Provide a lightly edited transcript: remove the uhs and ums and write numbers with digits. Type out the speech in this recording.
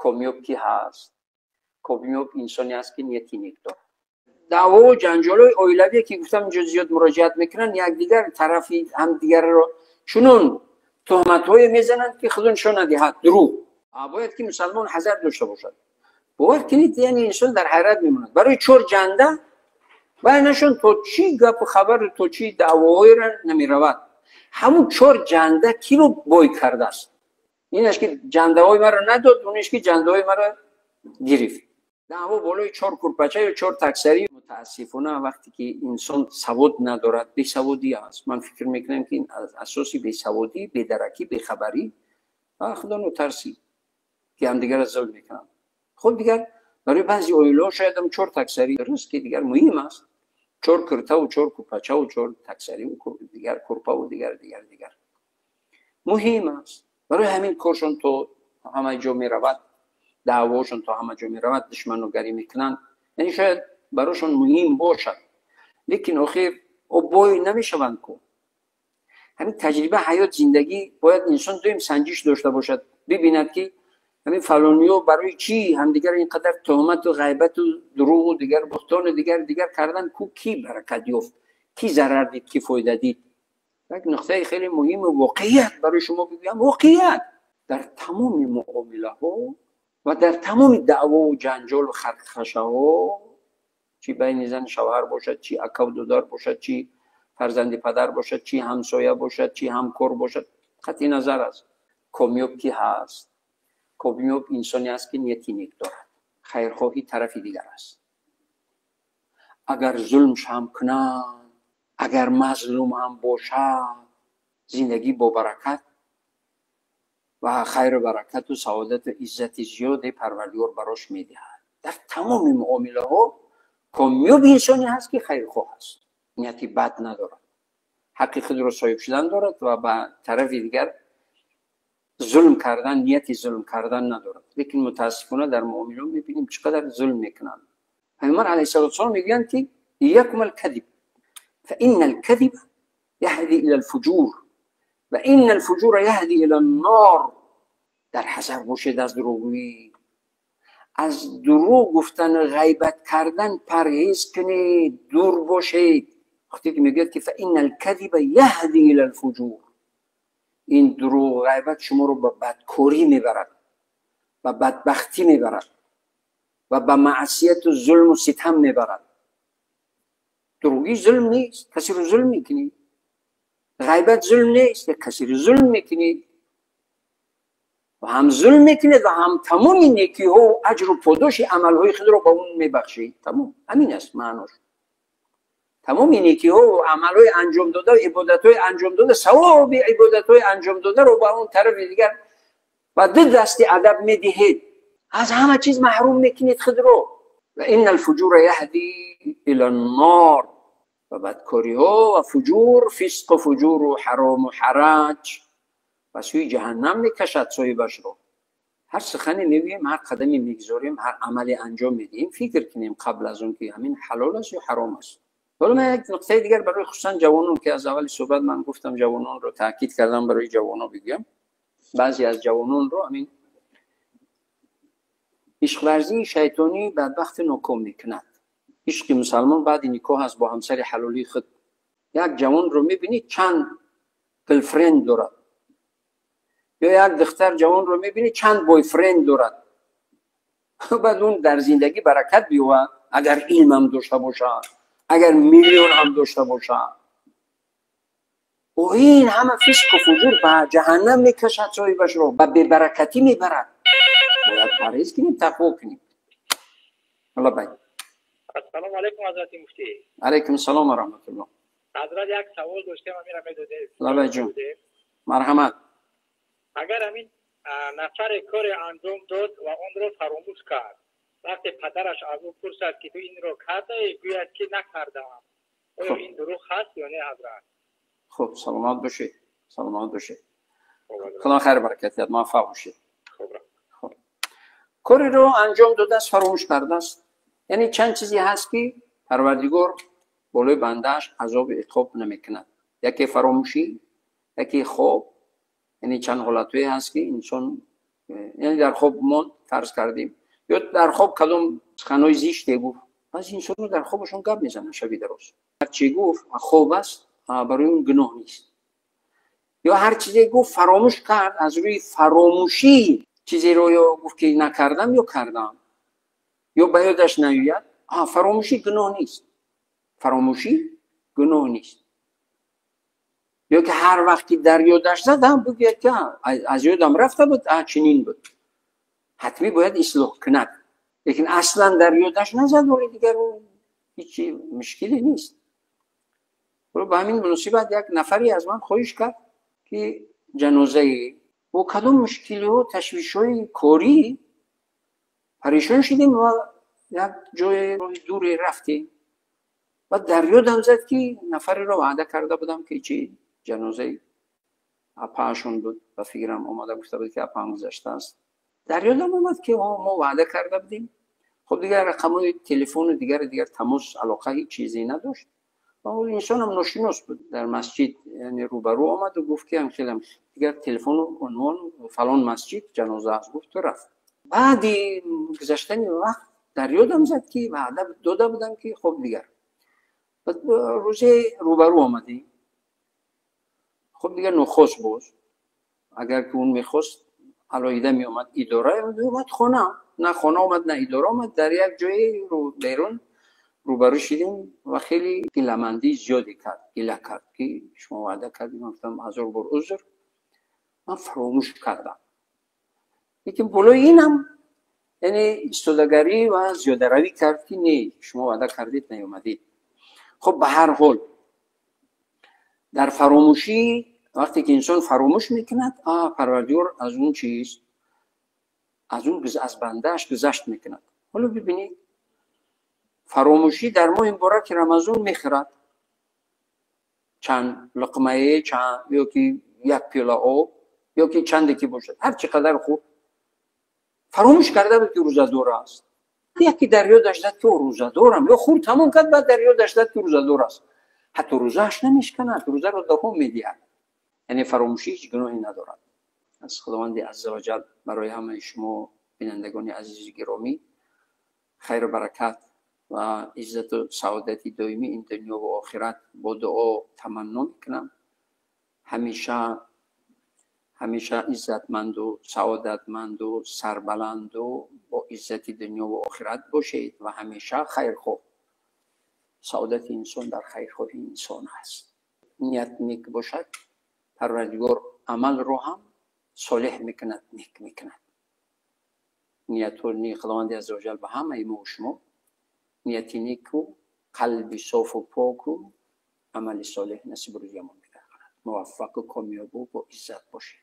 کامیاب کی هست؟ کامیاب انسانی است که نیتی نیک دارد. دعوا و جنجال‌های اولیه که گفتم اینجا زیاد مراجعت میکنن، یک دیگر طرفی هم دیگر رو چنون تهمت‌های میزنند که خودشون ندهد دروغ. باید که مسلمان حذر داشته باشد. باور کنید یعنی انسان در حیرت میموند. برای چور جنده بینشون تو چی گپ و خبر، تو چی دعواهایی را نمیرود. همون چور جنده کی رو بای کرده است؟ اینش که جنده های مرا نداد، اونش که جنده های مرا گرفت. دعوا بالای چور کرپچه یا چور تکسری. متاسفانه وقتی که انسان سواد ندارد، بیسوادی است. من فکر میکنم که از اساسی بیسوادی، بیدرکی، بیخبری خدا نو ترسی که هم دیگر ظلم میکنن. خود دیگر برای بعضی اویلا شاید هم چور تکسری درست که دیگر مهم است. چور کرته و چور کرپچه و چور تکسری و دیگر کرپا و دیگر مهم است. برای همین کارشون تو همه جا می رود، دعواشون تو همه جا می رود، دشمنوگری میکنن. یعنی شاید برایشون مهم باشد، لیکن آخر او بای نمیشوند که. همین تجربه حیات زندگی باید انسان دویم سنجش داشته باشد، ببیند که همین فلانیو برای چی همدیگر اینقدر تهمت و غیبت و دروغ و دیگر بهتان و دیگر کردن، کو کی برکت یافت، کی ضرر دید، کی فایده دید. یک نقطه خیلی مهم واقعیت برای شما بگویم. واقعیت در تمام معامله ها و در تمام دعوا و جنجال و خرخشه ها، چی بین زن شوهر باشد، چی اکا و دودار باشد، چی فرزند پدر باشد، چی همسایه باشد، چی همکار باشد، قطعی نظر است کامیاب کی هست؟ کامیاب انسانی است که نیتی نیک دارد. خیرخواهی طرفی دیگر است. اگر ظلم هم کنند، اگر مظلوم هم باشد، زندگی با برکت و خیر و برکت و سعادت و عزت زیاد پروردگار براش میدهد. در تمام معامله ها کامیاب انسانی هست که خیرخواه است، نیتی بد ندارد، حق خود را صاحب شدن دارد و به طرف دیگر ظلم کردن، نیتی ظلم کردن ندارد. لیکن متاسفانه در معامله میبینیم چقدر ظلم میکنن. پیامبر علیه السلام میگن که ایاکم الکذب فان الکذب یهدی الی الفجور و ان الفجور یهدی الی النار. در حذر باشید از دروغگویی، از دروغ گفتن، غیبت کردن پرهیز کنید، دور باشید. وقتی که میگه که فان الکذب یهدی الی الفجور، این دروغ غیبت شما رو به بدکاری میبرد، به بدبختی میبرد و به معصیت و ظلم و ستم میبرد. دروغی ظلم نیست، کسی رو ظلم میکنی. غیبت ظلم نیست، کسی رو ظلم میکنی و هم ظلم میکنید و هم تمام نیکی ها و اجر و پاداش عمل های خود رو به اون میبخشید. تمام همین است معناش. تمام نیکی ها و عمل های انجام داده و عبادت های انجام داده، ثواب عبادت های انجام داده رو به اون طرف دیگر و دست ادب میدهید. از همه چیز محروم میکنید خود رو. و این الفجور یهدی الی النار، و بدکاری ها و فجور، فسق و فجور و حرام و حرج و سوی جهنم میکشد صاحبش رو. هر سخنی میگوییم، هر قدمی میگذاریم، هر عملی انجام میدیم، فکر کنیم قبل از اون که همین حلال است یا حرام است. حالا من یک نکته دیگر برای خصوصا جوانان که از اول صحبت من گفتم جوانان رو تاکید کردم، برای جوانان بگم. بعضی از جوانان رو همین عشق ورزی شیطانی بدبخت ناکام میکند. عشق مسلمان بعد نکاح است با همسر حلالی خود. یک جوان رو میبینید چند گرلفرند دارد، یا یک دختر جوان رو میبینید چند بوی فرند دارد. بعد اون در زندگی برکت بیاورد اگر علم هم داشته باشه، اگر میلیون هم داشته باشه. و این همه فسق و فجور به جهنم میکشد صاحبش رو، به بی‌برکتی میبرد. باید پرهیز کنیم، تقوا کنیم. الله باید. السلام علیکم حضرت مفتی. علیکم السلام و رحمت الله. حضرت یک سوال داشتم، امیر میدوده. الله جون. مرحمت. اگر همین نفر کار انجام داد و اون رو فراموش کرد، وقتی پدرش از او پرسد که تو این رو کرده، گوید که نکردم، آیا این دروغ هست یا نه حضرت؟ خب سلامت باشید، سلامت باشید. خدا خیر برکت دهد، موفق باشید. خب کاری رو انجام داده است، فراموش کرده است. یعنی چند چیزی هست که پروردگار بالای بندهش عذاب و عقاب نمیکند. یکی فراموشی، یکی خواب. یعنی چند حالتایی هست که انسان یعنی در خواب ما فرض کردیم یا در خواب کدوم سخنای زیشتی گفت، از این رو در خوابشون گپ میزنن شبی درست. هر چی گفت خواب است برای اون گناه نیست. یا هر چیزی گفت فراموش کرد، از روی فراموشی چیزی رو یا گفت که نکردم یا کردم یا به یادش نیاید، فراموشی گناه نیست. فراموشی گناه نیست. یا که هر وقتی در یادش زدم بگید که از یادم رفته بود، چنین بود، حتمی باید اصلاح کند. لیکن اصلا در یادش نزد ولی دیگر هیچی مشکلی نیست. به همین مناسبت یک نفری از من خواهش کرد که جنازه و کدام مشکلی و تشویش‌های کاری پریشان شدیم و یک جای دوری رفتیم و در یادم زد که نفری را وعده کرده بودم که چی جنازه اپاشون بود و فکرم اومده گفته بود که اپام گذشته است. در یادم اومد که ما وعده کرده بودیم. خب دیگر رقم‌های تلفن دیگر تماس علاقه هیچ چیزی نداشت. و اون انسان هم ناشناس بود. در مسجد یعنی روبرو آمد و گفت که خیلی دیگر تلفن و عنوان فلان مسجد جنازه است، گفت و رفت. بعد گذشتن وقت در یادم زد که وعده داده بودم که خب دیگر روز روبرو آمدی. خب دیگر نخست بود. اگر که اون میخواست علایده می آمد اداره می آمد خانه، نه خانه آمد نه اداره آمد، در یک جای رو بیرون روبرو شدیم و خیلی گله‌مندی زیادی گله کرد که شما وعده کردیم. گفتم هزار بار عذر، من فراموش کردم. لیکن بالای اینم یعنی استودگری و زیاده روی کرد که نه شما وعده کردید نیومدید. خب به هر حال در فراموشی وقتی که انسان فراموش میکند پروردگار از اون چیز از بندهش گذشت میکند. حالا ببینید فراموشی در ماه مبارک رمضان میخورد چند لقمه، چند یا که یک پیاله آب یا که چندی که باشد، هر چقدر خورد فراموش کرده بود که روزه‌دار است. یکی در یادش داد که روزه‌دارم، یا خورد تمام کرد بعد در یادش داد که روزه‌دار است، حتی روزه‌اش نمیشکند، روزه رو دوام میدهد. یعنی فراموشی هیچ گناهی ندارد. از خداوند عزوجل برای همه شما بینندگان عزیز گرامی خیر و برکت و عزت و سعادت دائمی این دنیا و آخرت با دعا تمنا میکنم. همیشه عزتمند و سعادتمند و سربلند و با عزت دنیا و آخرت باشید و همیشه خیرخواه. سعادت انسان در خیرخواهی انسان هست. نیت نیک باشد پروردگار عمل رو هم صالح میکند، نیک میکند. نیت و نیک خداوند عزوجل به همه ما و شما نیت نیک و قلب صاف و پاک و عمل صالح نصیب روزی ما می‌دهد. موفق و کامیاب و با عزت باشید.